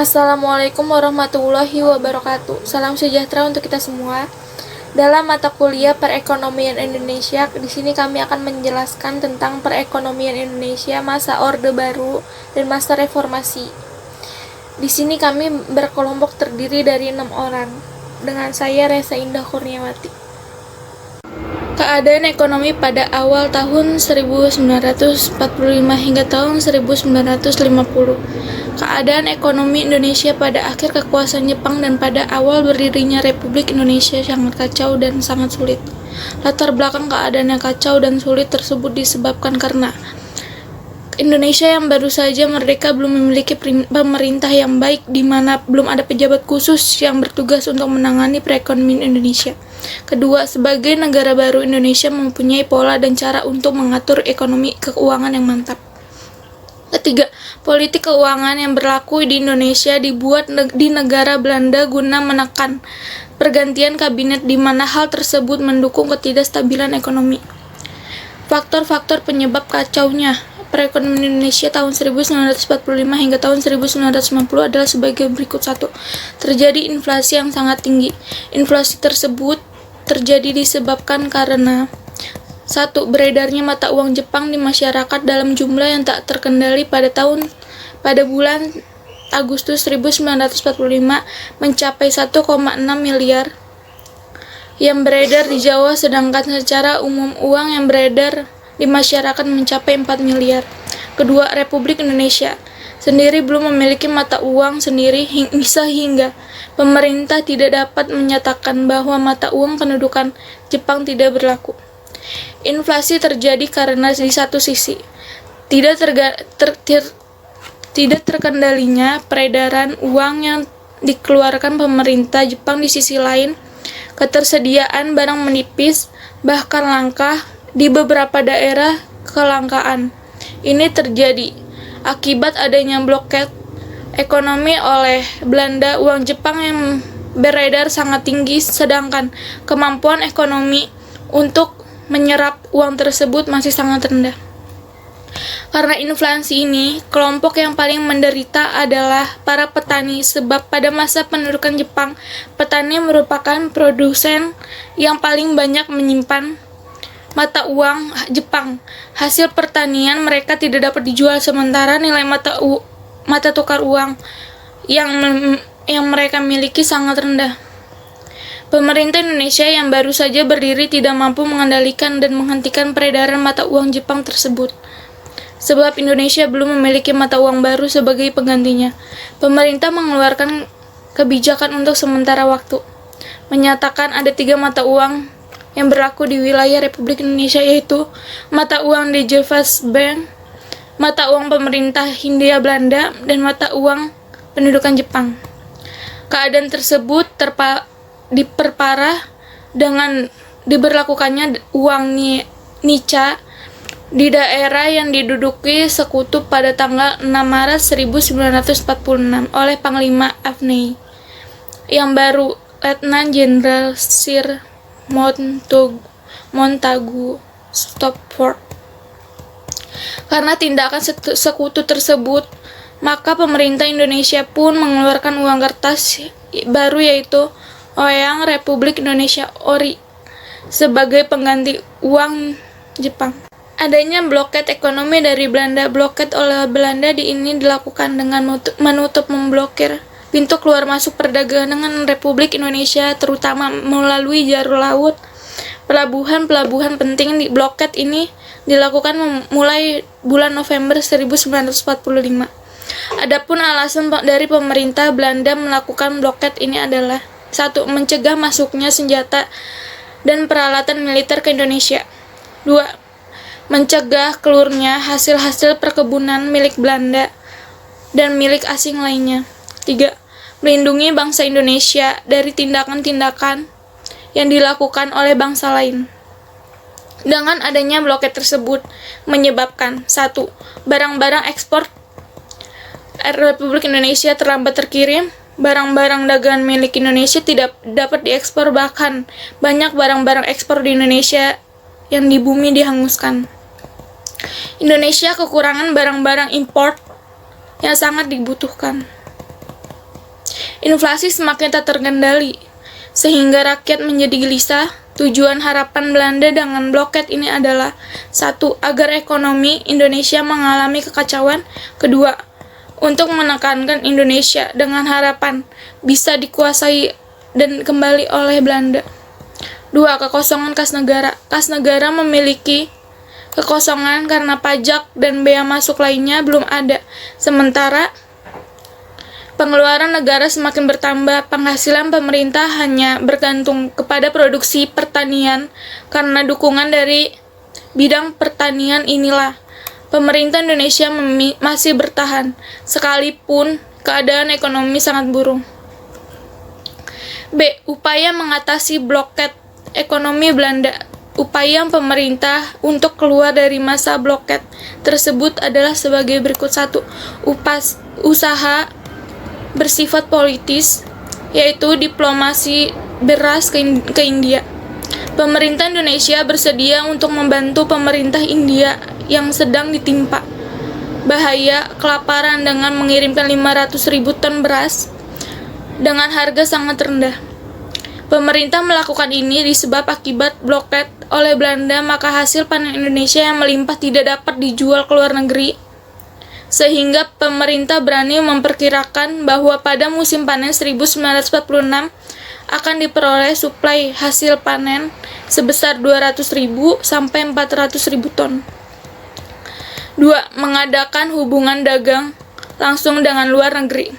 Assalamualaikum warahmatullahi wabarakatuh. Salam sejahtera untuk kita semua. Dalam mata kuliah Perekonomian Indonesia, di sini kami akan menjelaskan tentang perekonomian Indonesia masa Orde Baru dan masa Reformasi. Di sini kami berkelompok terdiri dari 6 orang. Dengan saya Resa Indah Kurniawati. Keadaan ekonomi pada awal tahun 1945 hingga tahun 1950. Keadaan ekonomi Indonesia pada akhir kekuasaan Jepang dan pada awal berdirinya Republik Indonesia sangat kacau dan sangat sulit. Latar belakang keadaan yang kacau dan sulit tersebut disebabkan karena Indonesia yang baru saja merdeka belum memiliki pemerintah yang baik, di mana belum ada pejabat khusus yang bertugas untuk menangani perekonomian Indonesia. Kedua, sebagai negara baru, Indonesia mempunyai pola dan cara untuk mengatur ekonomi keuangan yang mantap. Ketiga, politik keuangan yang berlaku di Indonesia dibuat di negara Belanda guna menekan pergantian kabinet, di mana hal tersebut mendukung ketidakstabilan ekonomi. Faktor-faktor penyebab kacaunya perekonomian Indonesia tahun 1945 hingga tahun 1950 adalah sebagai berikut. 1. Terjadi inflasi yang sangat tinggi. Inflasi tersebut terjadi disebabkan karena 1. Beredarnya mata uang Jepang di masyarakat dalam jumlah yang tak terkendali pada bulan Agustus 1945 mencapai 1,6 miliar yang beredar di Jawa, sedangkan secara umum uang yang beredar di masyarakat mencapai 4 miliar. Kedua, Republik Indonesia sendiri belum memiliki mata uang sendiri sehingga pemerintah tidak dapat menyatakan bahwa mata uang pendudukan Jepang tidak berlaku. Inflasi terjadi karena di satu sisi tidak terkendalinya peredaran uang yang dikeluarkan pemerintah Jepang, di sisi lain ketersediaan barang menipis, bahkan langka. Di beberapa daerah kelangkaan ini terjadi akibat adanya blokade ekonomi oleh Belanda. Uang Jepang yang beredar sangat tinggi, sedangkan kemampuan ekonomi untuk menyerap uang tersebut masih sangat rendah. Karena inflasi ini, kelompok yang paling menderita adalah para petani, sebab pada masa pendudukan Jepang, petani merupakan produsen yang paling banyak menyimpan mata uang Jepang. Hasil pertanian mereka tidak dapat dijual, sementara nilai mata tukar uang yang mereka miliki sangat rendah. Pemerintah Indonesia yang baru saja berdiri tidak mampu mengendalikan dan menghentikan peredaran mata uang Jepang tersebut, sebab Indonesia belum memiliki mata uang baru sebagai penggantinya. Pemerintah mengeluarkan kebijakan untuk sementara waktu, menyatakan ada 3 mata uang yang berlaku di wilayah Republik Indonesia, yaitu mata uang DJVAS Bank, mata uang pemerintah Hindia Belanda, dan mata uang pendudukan Jepang. Keadaan tersebut diperparah dengan diberlakukannya uang Nica di daerah yang diduduki sekutu pada tanggal 6 Maret 1946 oleh Panglima Afney yang baru, Letnan Jenderal Sir Montagu Stopford. Karena tindakan sekutu tersebut, maka pemerintah Indonesia pun mengeluarkan uang kertas baru, yaitu Oyang Republik Indonesia Ori, sebagai pengganti uang Jepang. Adanya blokade ekonomi dari Belanda. Blokade oleh Belanda ini dilakukan dengan memblokir pintu keluar masuk perdagangan Republik Indonesia, terutama melalui jalur laut. Pelabuhan-pelabuhan penting di blokade ini dilakukan mulai bulan November 1945. Adapun alasan dari pemerintah Belanda melakukan blokade ini adalah 1. Mencegah masuknya senjata dan peralatan militer ke Indonesia. 2. Mencegah keluarnya hasil-hasil perkebunan milik Belanda dan milik asing lainnya. 3. Melindungi bangsa Indonesia dari tindakan-tindakan yang dilakukan oleh bangsa lain. Dengan adanya blokade tersebut menyebabkan 1. Barang-barang ekspor Republik Indonesia terlambat terkirim. Barang-barang dagangan milik Indonesia tidak dapat diekspor, bahkan banyak barang-barang ekspor di Indonesia yang di bumi dihanguskan. Indonesia kekurangan barang-barang impor yang sangat dibutuhkan. Inflasi semakin tak terkendali, sehingga rakyat menjadi gelisah. Tujuan harapan Belanda dengan bloket ini adalah: 1. Agar ekonomi Indonesia mengalami kekacauan. 2. Untuk menekankan Indonesia dengan harapan bisa dikuasai dan kembali oleh Belanda. 2. Kekosongan kas negara. Kas negara memiliki kekosongan karena pajak dan bea masuk lainnya belum ada. Sementara pengeluaran negara semakin bertambah, penghasilan pemerintah hanya bergantung kepada produksi pertanian. Karena dukungan dari bidang pertanian inilah, pemerintah Indonesia masih bertahan, sekalipun keadaan ekonomi sangat buruk. B. Upaya mengatasi bloket ekonomi Belanda. Upaya pemerintah untuk keluar dari masa bloket tersebut adalah sebagai berikut. 1. Usaha bersifat politis, yaitu diplomasi beras ke India. Pemerintah Indonesia bersedia untuk membantu pemerintah India yang sedang ditimpa bahaya kelaparan dengan mengirimkan 500.000 ton beras dengan harga sangat rendah. Pemerintah melakukan ini disebab akibat bloket oleh Belanda, maka hasil panen Indonesia yang melimpah tidak dapat dijual ke luar negeri, sehingga pemerintah berani memperkirakan bahwa pada musim panen 1946 akan diperoleh suplai hasil panen sebesar 200.000 sampai 400.000 ton. 2. Mengadakan hubungan dagang langsung dengan luar negeri.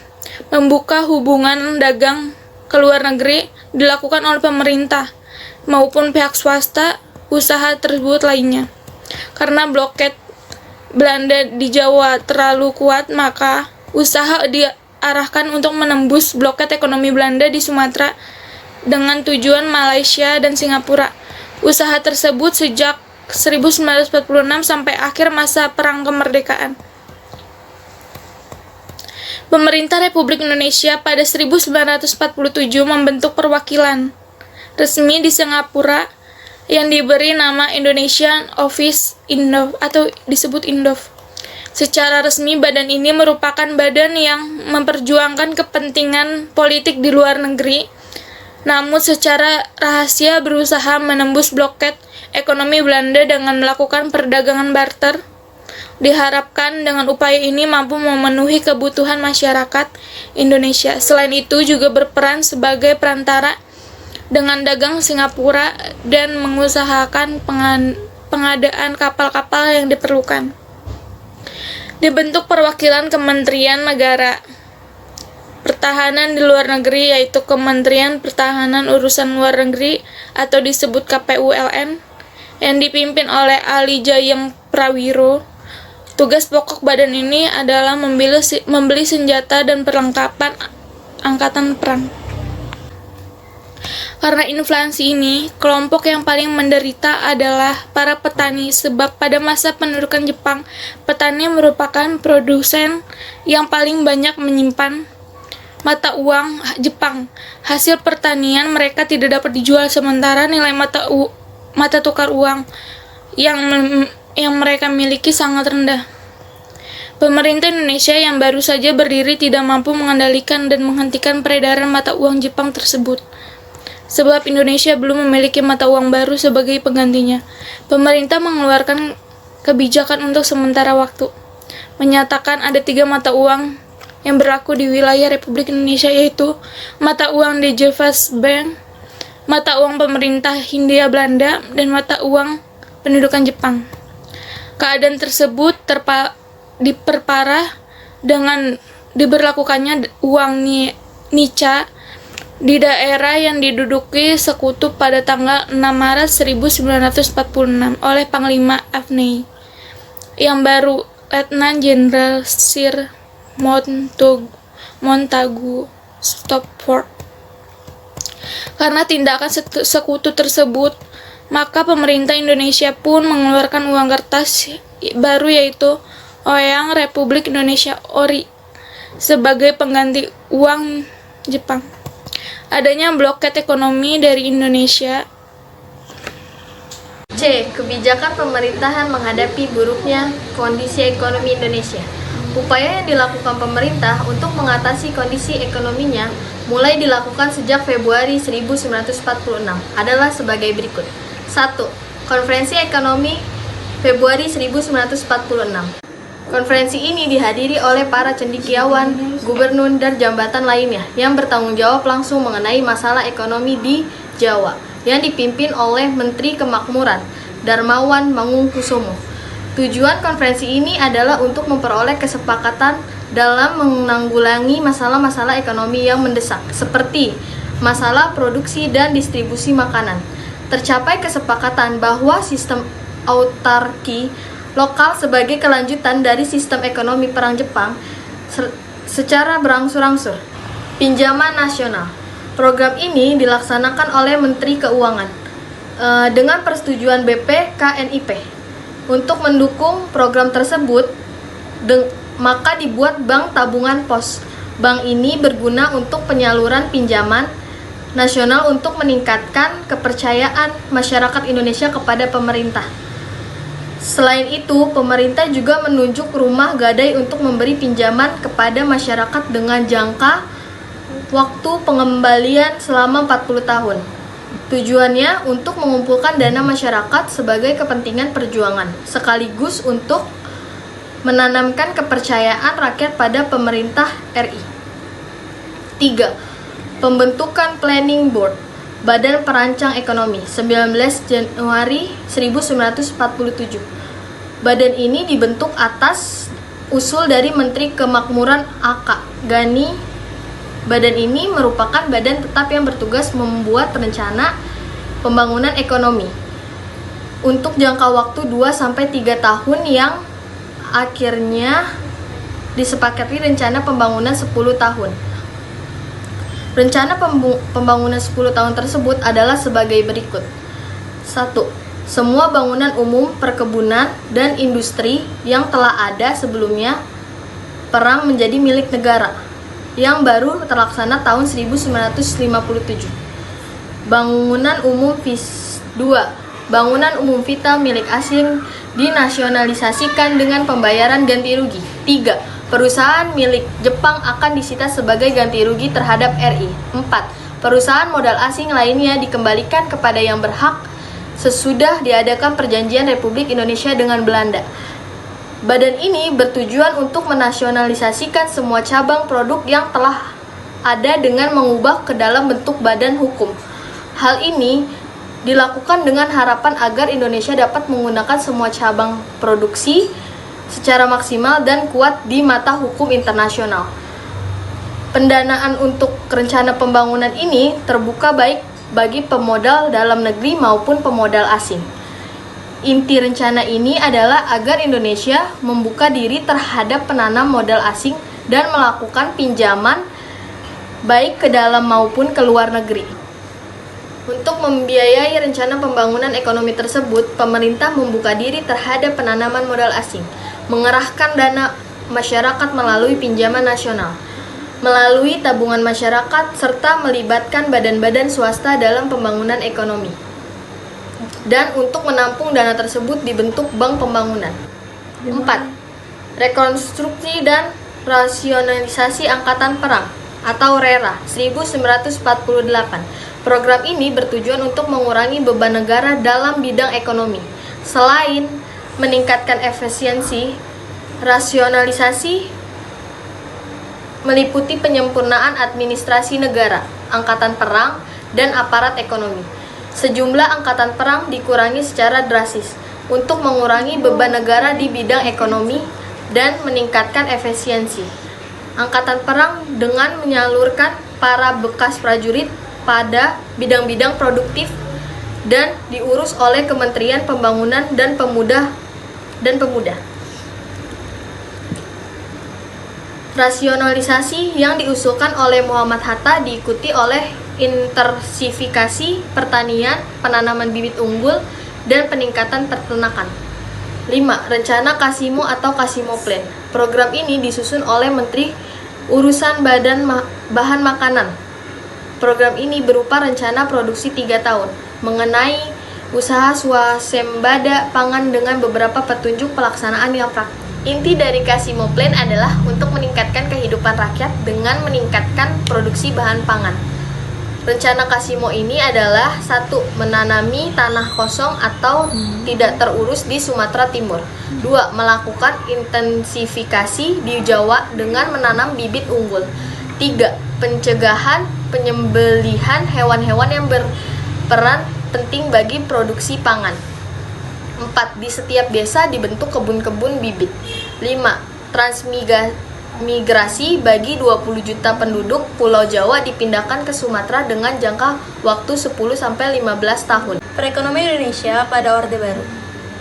Membuka hubungan dagang ke luar negeri dilakukan oleh pemerintah maupun pihak swasta usaha tersebut lainnya. Karena bloket Belanda di Jawa terlalu kuat, maka usaha diarahkan untuk menembus bloket ekonomi Belanda di Sumatera dengan tujuan Malaysia dan Singapura. Usaha tersebut sejak 1946 sampai akhir masa Perang Kemerdekaan. Pemerintah Republik Indonesia pada 1947 membentuk perwakilan resmi di Singapura yang diberi nama Indonesian Office Indov atau disebut Indov. Secara resmi badan ini merupakan badan yang memperjuangkan kepentingan politik di luar negeri, namun secara rahasia berusaha menembus bloket ekonomi Belanda dengan melakukan perdagangan barter. Diharapkan dengan upaya ini mampu memenuhi kebutuhan masyarakat Indonesia. Selain itu juga berperan sebagai perantara dengan dagang Singapura dan mengusahakan pengadaan kapal-kapal yang diperlukan. Dibentuk perwakilan Kementerian Negara Pertahanan di luar negeri, yaitu Kementerian Pertahanan Urusan Luar Negeri atau disebut KPULN, yang dipimpin oleh Ali Jayeng Prawiro. Tugas pokok badan ini adalah membeli senjata dan perlengkapan angkatan perang. Karena inflasi ini, kelompok yang paling menderita adalah para petani, sebab pada masa pendudukan Jepang, petani merupakan produsen yang paling banyak menyimpan mata uang Jepang. Hasil pertanian mereka tidak dapat dijual, sementara nilai mata tukar uang yang mereka miliki sangat rendah. Pemerintah Indonesia yang baru saja berdiri tidak mampu mengendalikan dan menghentikan peredaran mata uang Jepang tersebut, sebab Indonesia belum memiliki mata uang baru sebagai penggantinya. Pemerintah mengeluarkan kebijakan untuk sementara waktu, menyatakan ada 3 mata uang yang berlaku di wilayah Republik Indonesia, yaitu mata uang DJVAS Bank, mata uang pemerintah Hindia Belanda, dan mata uang pendudukan Jepang. Keadaan tersebut diperparah dengan diberlakukannya uang Nica di daerah yang diduduki sekutu pada tanggal 6 Maret 1946 oleh Panglima Afney yang baru, Letnan Jenderal Sir Montagu Stopford. Karena tindakan sekutu tersebut, maka pemerintah Indonesia pun mengeluarkan uang kertas baru, yaitu Oyang Republik Indonesia Ori, sebagai pengganti uang Jepang. Adanya bloket ekonomi dari Indonesia. C. Kebijakan pemerintahan menghadapi buruknya kondisi ekonomi Indonesia. Upaya yang dilakukan pemerintah untuk mengatasi kondisi ekonominya mulai dilakukan sejak Februari 1946 adalah sebagai berikut. 1. Konferensi Ekonomi Februari 1946. Konferensi ini dihadiri oleh para cendekiawan, gubernur, dan jabatan lainnya yang bertanggung jawab langsung mengenai masalah ekonomi di Jawa, yang dipimpin oleh Menteri Kemakmuran, Darmawan Mangunkusumo. Tujuan konferensi ini adalah untuk memperoleh kesepakatan dalam menanggulangi masalah-masalah ekonomi yang mendesak, seperti masalah produksi dan distribusi makanan. Tercapai kesepakatan bahwa sistem autarki lokal sebagai kelanjutan dari sistem ekonomi perang Jepang secara berangsur-angsur. Pinjaman nasional. Program ini dilaksanakan oleh Menteri Keuangan dengan persetujuan BPKNIP. Untuk mendukung program tersebut, maka dibuat Bank Tabungan Pos. Bank ini berguna untuk penyaluran pinjaman nasional untuk meningkatkan kepercayaan masyarakat Indonesia kepada pemerintah. Selain itu, pemerintah juga menunjuk rumah gadai untuk memberi pinjaman kepada masyarakat dengan jangka waktu pengembalian selama 40 tahun. Tujuannya untuk mengumpulkan dana masyarakat sebagai kepentingan perjuangan, sekaligus untuk menanamkan kepercayaan rakyat pada pemerintah RI. 3. Pembentukan Planning Board Badan Perancang Ekonomi 19 Januari 1947. Badan ini dibentuk atas usul dari Menteri Kemakmuran A.K. Gani. Badan ini merupakan badan tetap yang bertugas membuat rencana pembangunan ekonomi untuk jangka waktu 2-3 tahun yang akhirnya disepakati rencana pembangunan 10 tahun. Rencana pembangunan 10 tahun tersebut adalah sebagai berikut. 1. Semua bangunan umum, perkebunan, dan industri yang telah ada sebelumnya perang menjadi milik negara, yang baru terlaksana tahun 1957. Bangunan umum 2. Bangunan umum vital milik asing dinasionalisasikan dengan pembayaran ganti rugi. 3. Perusahaan milik Jepang akan disita sebagai ganti rugi terhadap RI. 4. Perusahaan modal asing lainnya dikembalikan kepada yang berhak sesudah diadakan perjanjian Republik Indonesia dengan Belanda. Badan ini bertujuan untuk menasionalisasikan semua cabang produk yang telah ada dengan mengubah ke dalam bentuk badan hukum. Hal ini dilakukan dengan harapan agar Indonesia dapat menggunakan semua cabang produksi secara maksimal dan kuat di mata hukum internasional. Pendanaan untuk rencana pembangunan ini terbuka baik bagi pemodal dalam negeri maupun pemodal asing. Inti rencana ini adalah agar Indonesia membuka diri terhadap penanam modal asing dan melakukan pinjaman baik ke dalam maupun ke luar negeri. Untuk membiayai rencana pembangunan ekonomi tersebut, pemerintah membuka diri terhadap penanaman modal asing, mengerahkan dana masyarakat melalui pinjaman nasional, melalui tabungan masyarakat, serta melibatkan badan-badan swasta dalam pembangunan ekonomi. Dan untuk menampung dana tersebut dibentuk Bank Pembangunan. 4. Rekonstruksi dan Rasionalisasi Angkatan Perang atau RERA 1948. Program ini bertujuan untuk mengurangi beban negara dalam bidang ekonomi. Selain meningkatkan efisiensi, rasionalisasi meliputi penyempurnaan administrasi negara, angkatan perang, dan aparat ekonomi. Sejumlah angkatan perang dikurangi secara drastis untuk mengurangi beban negara di bidang ekonomi dan meningkatkan efisiensi. Angkatan perang dengan menyalurkan para bekas prajurit pada bidang-bidang produktif dan diurus oleh Kementerian Pembangunan dan Pemuda. Rasionalisasi yang diusulkan oleh Muhammad Hatta diikuti oleh intensifikasi pertanian, penanaman bibit unggul, dan peningkatan peternakan. 5. Rencana Kasimo atau Kasimo Plan. Program ini disusun oleh Menteri Urusan Bahan Makanan. Program ini berupa rencana produksi 3 tahun, mengenai usaha swasembada pangan dengan beberapa petunjuk pelaksanaan yang Inti dari Kasimo Plan adalah untuk meningkatkan kehidupan rakyat dengan meningkatkan produksi bahan pangan. Rencana Kasimo ini adalah 1. Menanami tanah kosong atau tidak terurus di Sumatera Timur. 2. Melakukan intensifikasi di Jawa dengan menanam bibit unggul. 3. Pencegahan penyembelihan hewan-hewan yang berperan penting bagi produksi pangan. 4. Di setiap desa dibentuk kebun-kebun bibit. 5. Transmigrasi bagi 20 juta penduduk Pulau Jawa dipindahkan ke Sumatera dengan jangka waktu 10-15 tahun. Perekonomian Indonesia pada Orde Baru.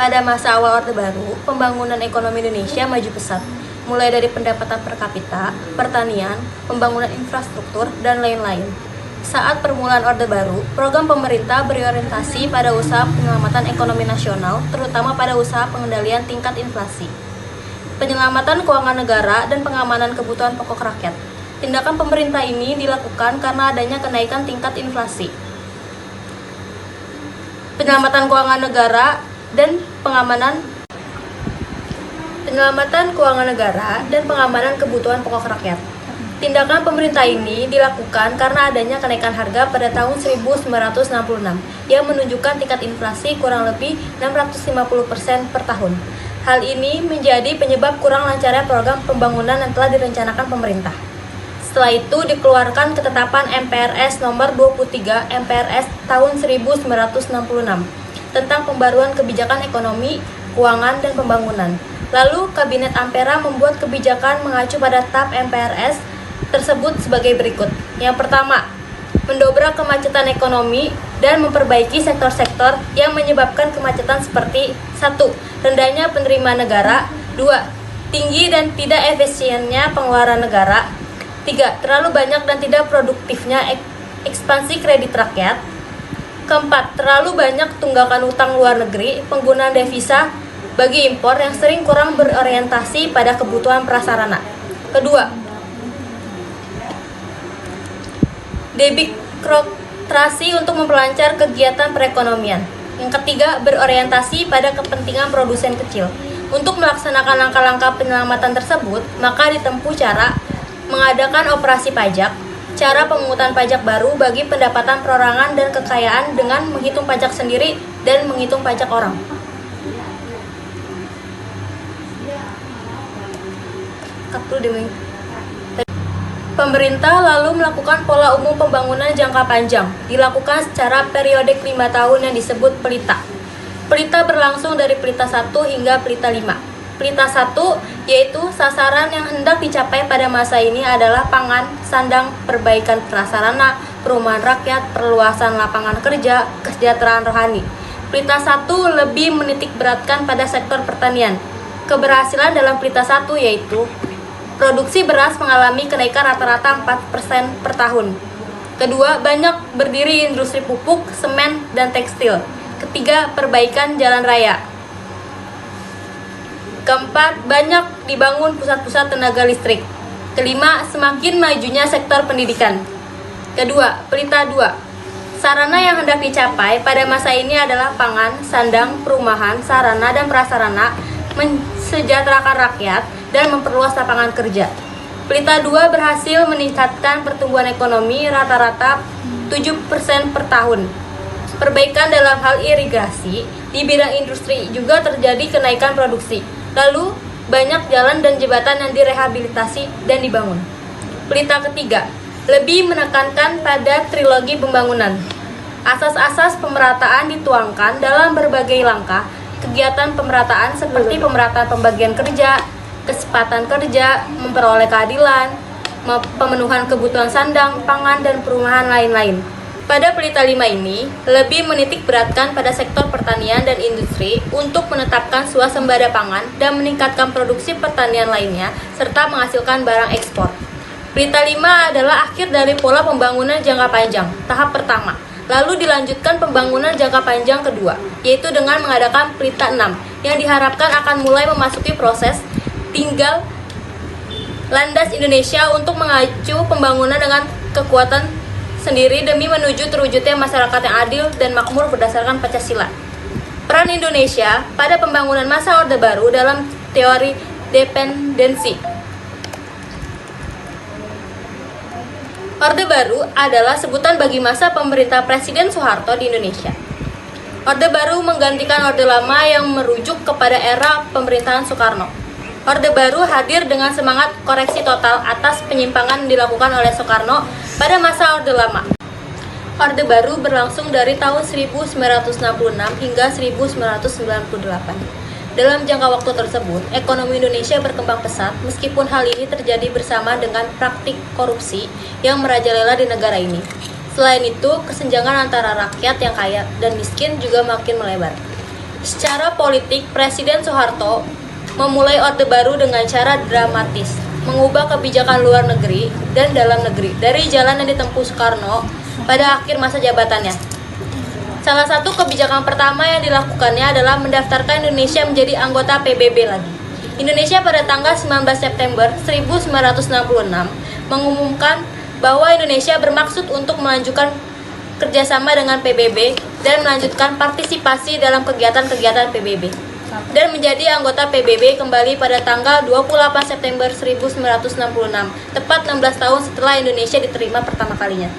Pada masa awal Orde Baru, pembangunan ekonomi Indonesia maju pesat, mulai dari pendapatan per kapita, pertanian, pembangunan infrastruktur, dan lain-lain. Saat permulaan Orde Baru, program pemerintah berorientasi pada usaha penyelamatan ekonomi nasional, terutama pada usaha pengendalian tingkat inflasi, penyelamatan keuangan negara, dan pengamanan kebutuhan pokok rakyat. Tindakan pemerintah ini dilakukan karena adanya kenaikan tingkat inflasi. Penyelamatan keuangan negara dan pengamanan kebutuhan pokok rakyat. Tindakan pemerintah ini dilakukan karena adanya kenaikan harga pada tahun 1966 yang menunjukkan tingkat inflasi kurang lebih 650% per tahun. Hal ini menjadi penyebab kurang lancarnya program pembangunan yang telah direncanakan pemerintah. Setelah itu dikeluarkan ketetapan MPRS nomor 23 MPRS tahun 1966 tentang pembaruan kebijakan ekonomi, keuangan, dan pembangunan. Lalu Kabinet Ampera membuat kebijakan mengacu pada TAP MPRS tersebut sebagai berikut. Yang pertama, mendobrak kemacetan ekonomi dan memperbaiki sektor-sektor yang menyebabkan kemacetan seperti 1. Rendahnya penerimaan negara. 2. Tinggi dan tidak efisiennya pengeluaran negara. 3. Terlalu banyak dan tidak produktifnya ekspansi kredit rakyat. Keempat, terlalu banyak tunggakan utang luar negeri, penggunaan devisa bagi impor yang sering kurang berorientasi pada kebutuhan prasarana. Kedua, debirokrasi untuk memperlancar kegiatan perekonomian. Yang ketiga, berorientasi pada kepentingan produsen kecil. Untuk melaksanakan langkah-langkah penyelamatan tersebut, maka ditempuh cara mengadakan operasi pajak, cara pemungutan pajak baru bagi pendapatan perorangan dan kekayaan dengan menghitung pajak sendiri dan menghitung pajak orang. Pemerintah lalu melakukan pola umum pembangunan jangka panjang, dilakukan secara periodik 5 tahun yang disebut pelita. Pelita berlangsung dari pelita 1 hingga pelita 5. Pelita 1 yaitu sasaran yang hendak dicapai pada masa ini adalah pangan, sandang, perbaikan prasarana, perumahan rakyat, perluasan lapangan kerja, kesejahteraan rohani. Pelita 1 lebih menitik beratkan pada sektor pertanian. Keberhasilan dalam pelita 1 yaitu produksi beras mengalami kenaikan rata-rata 4% per tahun. Kedua, banyak berdiri industri pupuk, semen, dan tekstil. Ketiga, perbaikan jalan raya. Keempat, banyak dibangun pusat-pusat tenaga listrik. Kelima, semakin majunya sektor pendidikan. Kedua, pelita 2. Sarana yang hendak dicapai pada masa ini adalah pangan, sandang, perumahan, sarana, dan prasarana, mensejahterakan rakyat, dan memperluas lapangan kerja. Pelita 2 berhasil meningkatkan pertumbuhan ekonomi rata-rata 7% per tahun. Perbaikan dalam hal irigasi, di bidang industri juga terjadi kenaikan produksi. Lalu, banyak jalan dan jembatan yang direhabilitasi dan dibangun. Pelita ketiga, lebih menekankan pada trilogi pembangunan. Asas-asas pemerataan dituangkan dalam berbagai langkah kegiatan pemerataan seperti pemerataan pembagian kerja, kesempatan kerja, memperoleh keadilan, pemenuhan kebutuhan sandang, pangan, dan perumahan lain-lain. Pada pelita 5 ini, lebih menitik beratkan pada sektor pertanian dan industri untuk menetapkan swasembada pangan dan meningkatkan produksi pertanian lainnya, serta menghasilkan barang ekspor. Pelita 5 adalah akhir dari pola pembangunan jangka panjang, tahap pertama. Lalu dilanjutkan pembangunan jangka panjang kedua, yaitu dengan mengadakan pelita 6, yang diharapkan akan mulai memasuki proses tinggal landas Indonesia untuk mengacu pembangunan dengan kekuatan sendiri demi menuju terwujudnya masyarakat yang adil dan makmur berdasarkan Pancasila. Peran Indonesia pada pembangunan masa Orde Baru dalam teori dependensi. Orde Baru adalah sebutan bagi masa pemerintah Presiden Soeharto di Indonesia. Orde Baru menggantikan Orde Lama yang merujuk kepada era pemerintahan Soekarno. Orde Baru hadir dengan semangat koreksi total atas penyimpangan dilakukan oleh Soekarno pada masa Orde Lama. Orde Baru berlangsung dari tahun 1966 hingga 1998. Dalam jangka waktu tersebut, ekonomi Indonesia berkembang pesat meskipun hal ini terjadi bersama dengan praktik korupsi yang merajalela di negara ini. Selain itu, kesenjangan antara rakyat yang kaya dan miskin juga makin melebar. Secara politik, Presiden Soeharto memulai Orde Baru dengan cara dramatis, mengubah kebijakan luar negeri dan dalam negeri dari jalan yang ditempuh Soekarno pada akhir masa jabatannya. Salah satu kebijakan pertama yang dilakukannya adalah mendaftarkan Indonesia menjadi anggota PBB lagi. Indonesia pada tanggal 19 September 1966 mengumumkan bahwa Indonesia bermaksud untuk melanjutkan kerjasama dengan PBB dan melanjutkan partisipasi dalam kegiatan-kegiatan PBB. Dan menjadi anggota PBB kembali pada tanggal 28 September 1966, tepat 16 tahun setelah Indonesia diterima pertama kalinya.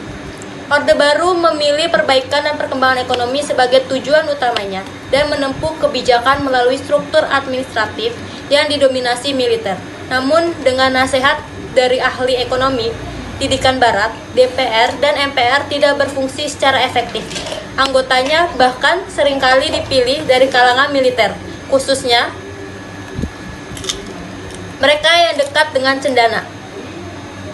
Orde Baru memilih perbaikan dan perkembangan ekonomi sebagai tujuan utamanya dan menempuh kebijakan melalui struktur administratif yang didominasi militer. Namun dengan nasihat dari ahli ekonomi didikan barat, DPR dan MPR tidak berfungsi secara efektif. Anggotanya bahkan seringkali dipilih dari kalangan militer, khususnya mereka yang dekat dengan cendana.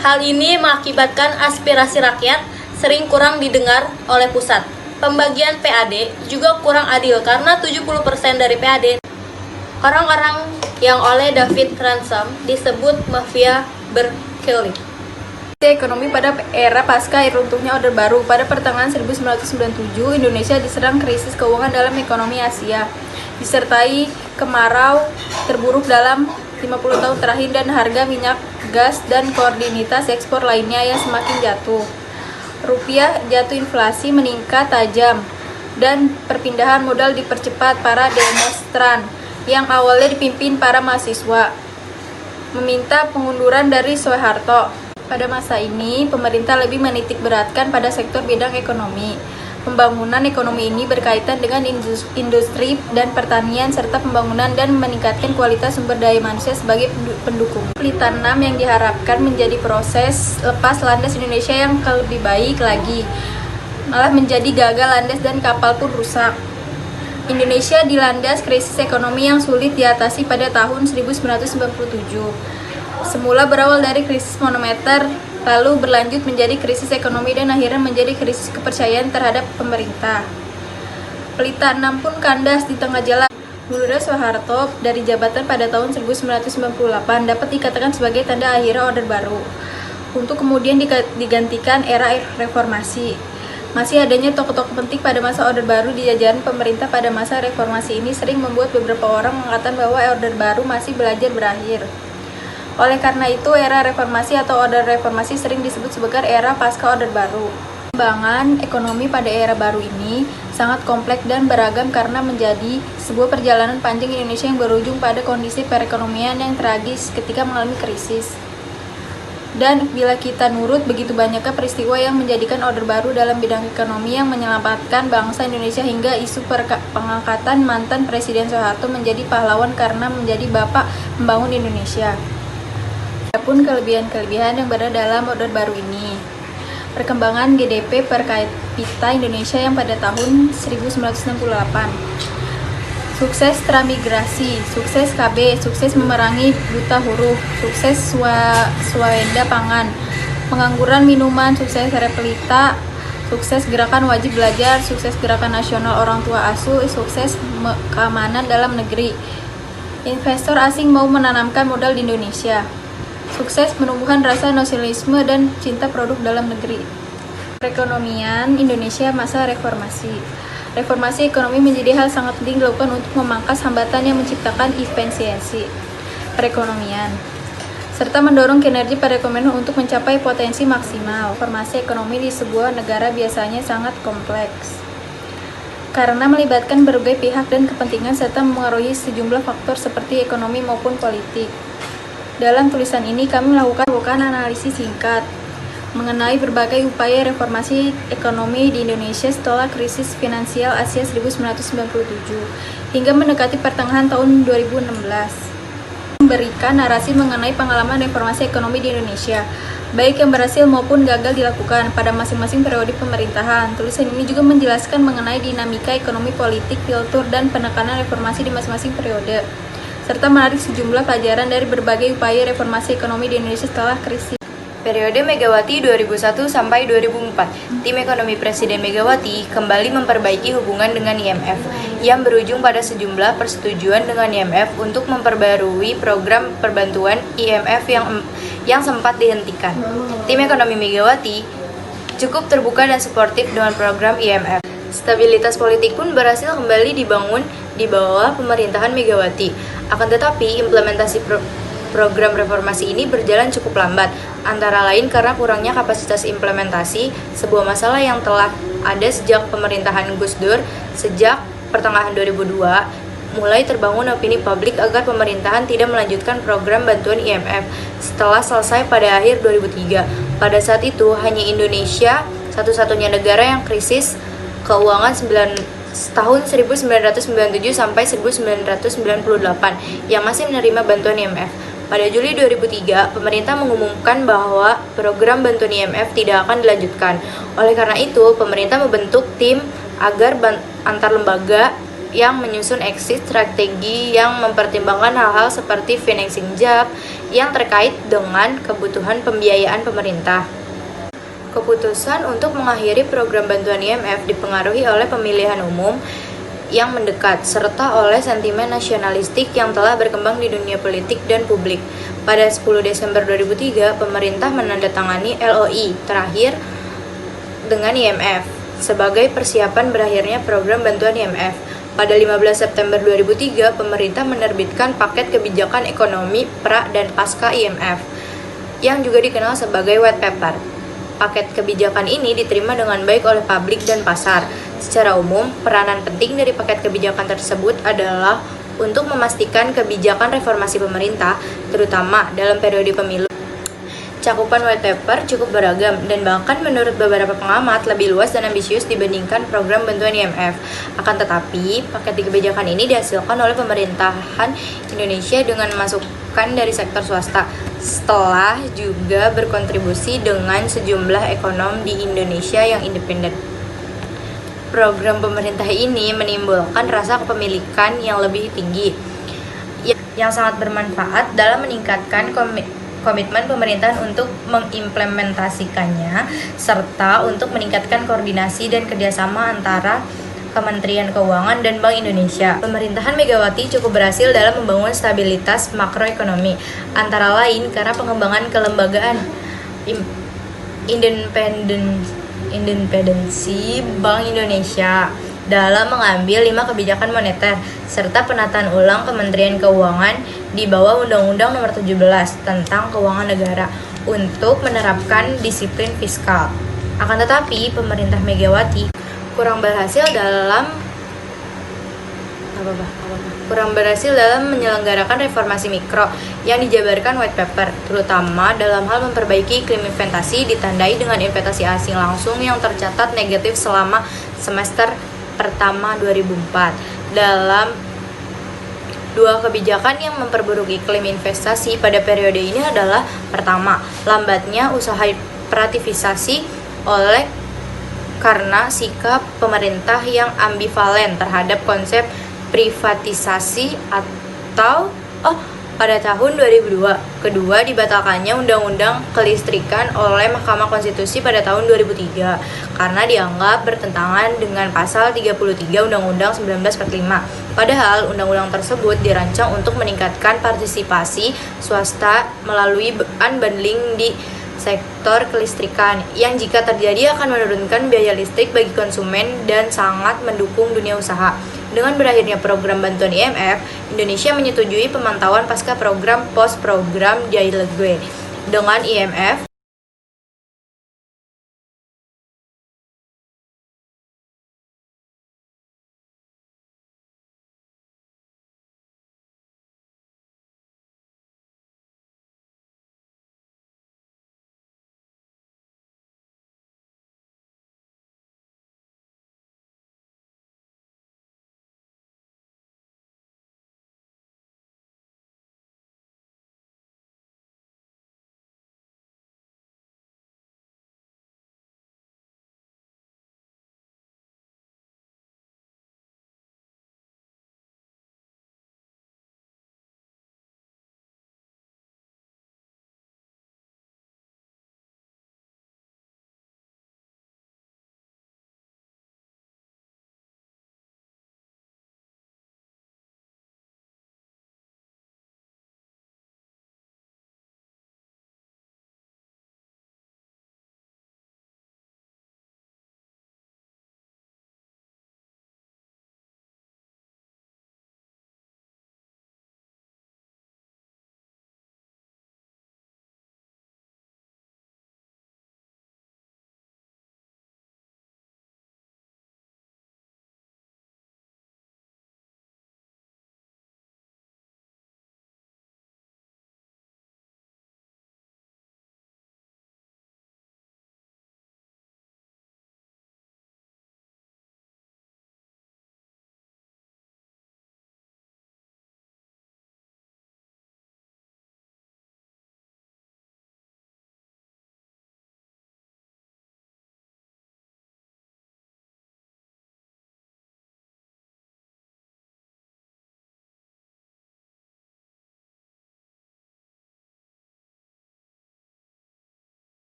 Hal ini mengakibatkan aspirasi rakyat sering kurang didengar oleh pusat. Pembagian PAD juga kurang adil karena 70% dari PAD orang-orang yang oleh David Ransom disebut mafia berkelit. Ekonomi pada era pasca runtuhnya Orde Baru. Pada pertengahan 1997, Indonesia diserang krisis keuangan dalam ekonomi Asia, disertai kemarau terburuk dalam 50 tahun terakhir dan harga minyak, gas, dan komoditas ekspor lainnya yang semakin jatuh. Rupiah jatuh, inflasi meningkat tajam, dan perpindahan modal dipercepat. Para demonstran yang awalnya dipimpin para mahasiswa meminta pengunduran dari Soeharto. Pada masa ini, pemerintah lebih menitik beratkan pada sektor bidang ekonomi. Pembangunan ekonomi ini berkaitan dengan industri dan pertanian serta pembangunan dan meningkatkan kualitas sumber daya manusia sebagai pendukung. Pelita 6 yang diharapkan menjadi proses lepas landas Indonesia yang lebih baik lagi, malah menjadi gagal landas dan kapal pun rusak. Indonesia dilandas krisis ekonomi yang sulit diatasi pada tahun 1997. Semula berawal dari krisis moneter, lalu berlanjut menjadi krisis ekonomi dan akhirnya menjadi krisis kepercayaan terhadap pemerintah. Pelita 6 pun kandas di tengah jalan. Mundurnya Soeharto dari jabatan pada tahun 1998 dapat dikatakan sebagai tanda akhirnya Orde Baru, untuk kemudian digantikan era reformasi. Masih adanya tokoh-tokoh penting pada masa Orde Baru di jajaran pemerintah pada masa reformasi ini sering membuat beberapa orang mengatakan bahwa Orde Baru masih belajar berakhir. Oleh karena itu, era reformasi atau Orde Reformasi sering disebut sebagai era pasca Orde Baru. Perkembangan ekonomi pada era baru ini sangat kompleks dan beragam karena menjadi sebuah perjalanan panjang Indonesia yang berujung pada kondisi perekonomian yang tragis ketika mengalami krisis. Dan bila kita nurut, begitu banyaknya peristiwa yang menjadikan Orde Baru dalam bidang ekonomi yang menyelamatkan bangsa Indonesia hingga isu pengangkatan mantan Presiden Soeharto menjadi pahlawan karena menjadi bapak membangun Indonesia. Adapun kelebihan-kelebihan yang berada dalam Orde Baru ini, perkembangan GDP per kapita Indonesia yang pada tahun 1968, sukses transmigrasi, sukses KB, sukses memerangi buta huruf, sukses swawenda pangan, pengangguran minuman, sukses repelita, sukses gerakan wajib belajar, sukses gerakan nasional orang tua asuh, sukses keamanan dalam negeri, investor asing mau menanamkan modal di Indonesia, sukses penumbuhan rasa nasionalisme dan cinta produk dalam negeri. Perekonomian Indonesia masa reformasi. Reformasi ekonomi menjadi hal sangat penting dilakukan untuk memangkas hambatan yang menciptakan efisiensi perekonomian, serta mendorong kinerja perekonomian untuk mencapai potensi maksimal. Reformasi ekonomi di sebuah negara biasanya sangat kompleks. karena melibatkan berbagai pihak dan kepentingan serta mempengaruhi sejumlah faktor seperti ekonomi maupun politik. Dalam tulisan ini kami melakukan analisis singkat mengenai berbagai upaya reformasi ekonomi di Indonesia setelah krisis finansial Asia 1997 hingga mendekati pertengahan tahun 2016. Memberikan narasi mengenai pengalaman reformasi ekonomi di Indonesia, baik yang berhasil maupun gagal dilakukan pada masing-masing periode pemerintahan. Tulisan ini juga menjelaskan mengenai dinamika ekonomi politik, kultur, dan penekanan reformasi di masing-masing periode, serta menarik sejumlah pelajaran dari berbagai upaya reformasi ekonomi di Indonesia setelah krisis. Periode Megawati 2001 sampai 2004, tim ekonomi Presiden Megawati kembali memperbaiki hubungan dengan IMF yang berujung pada sejumlah persetujuan dengan IMF untuk memperbarui program perbantuan IMF yang sempat dihentikan. Tim ekonomi Megawati cukup terbuka dan suportif dengan program IMF. Stabilitas politik pun berhasil kembali dibangun di bawah pemerintahan Megawati. Akan tetapi, implementasi program reformasi ini berjalan cukup lambat, antara lain karena kurangnya kapasitas implementasi, sebuah masalah yang telah ada sejak pemerintahan Gus Dur. Sejak pertengahan 2002, mulai terbangun opini publik agar pemerintahan tidak melanjutkan program bantuan IMF setelah selesai pada akhir 2003. Pada saat itu, hanya Indonesia satu-satunya negara yang krisis keuangan tahun 1997 sampai 1998 yang masih menerima bantuan IMF. Pada Juli 2003, pemerintah mengumumkan bahwa program bantuan IMF tidak akan dilanjutkan. Oleh karena itu, pemerintah membentuk tim antar lembaga yang menyusun exit strategi yang mempertimbangkan hal-hal seperti financing gap yang terkait dengan kebutuhan pembiayaan pemerintah. Keputusan untuk mengakhiri program bantuan IMF dipengaruhi oleh pemilihan umum yang mendekat, serta oleh sentimen nasionalistik yang telah berkembang di dunia politik dan publik. Pada 10 Desember 2003, pemerintah menandatangani LOI terakhir dengan IMF sebagai persiapan berakhirnya program bantuan IMF. Pada 15 September 2003, pemerintah menerbitkan paket kebijakan ekonomi pra dan pasca IMF, yang juga dikenal sebagai white paper. Paket kebijakan ini diterima dengan baik oleh publik dan pasar. Secara umum, peranan penting dari paket kebijakan tersebut adalah untuk memastikan kebijakan reformasi pemerintah, terutama dalam periode pemilu. Cakupan white paper cukup beragam dan bahkan menurut beberapa pengamat lebih luas dan ambisius dibandingkan program bantuan IMF. Akan tetapi, paket kebijakan ini dihasilkan oleh pemerintahan Indonesia dengan masukan dari sektor swasta, setelah juga berkontribusi dengan sejumlah ekonom di Indonesia yang independen. Program pemerintah ini menimbulkan rasa kepemilikan yang lebih tinggi, yang sangat bermanfaat dalam meningkatkan komitmen pemerintahan untuk mengimplementasikannya, serta untuk meningkatkan koordinasi dan kerjasama antara Kementerian Keuangan dan Bank Indonesia. Pemerintahan Megawati cukup berhasil dalam membangun stabilitas makroekonomi, antara lain karena pengembangan kelembagaan independensi Bank Indonesia dalam mengambil 5 kebijakan moneter, serta penataan ulang Kementerian Keuangan di bawah Undang-Undang Nomor 17 tentang Keuangan Negara untuk menerapkan disiplin fiskal. Akan tetapi, pemerintah Megawati kurang berhasil dalam menyelenggarakan reformasi mikro yang dijabarkan white paper, terutama dalam hal memperbaiki iklim investasi ditandai dengan investasi asing langsung yang tercatat negatif selama semester pertama 2004. Dalam dua kebijakan yang memperburuk iklim investasi pada periode ini adalah: pertama, lambatnya usaha privatisasi karena sikap pemerintah yang ambivalen terhadap konsep privatisasi pada tahun 2002. Kedua, dibatalkannya Undang-Undang Kelistrikan oleh Mahkamah Konstitusi pada tahun 2003 karena dianggap bertentangan dengan pasal 33 Undang-Undang 1945. Padahal undang-undang tersebut dirancang untuk meningkatkan partisipasi swasta melalui unbundling di sektor kelistrikan yang jika terjadi akan menurunkan biaya listrik bagi konsumen dan sangat mendukung dunia usaha. Dengan berakhirnya program bantuan IMF, Indonesia menyetujui pemantauan pasca program post-program dialog dengan IMF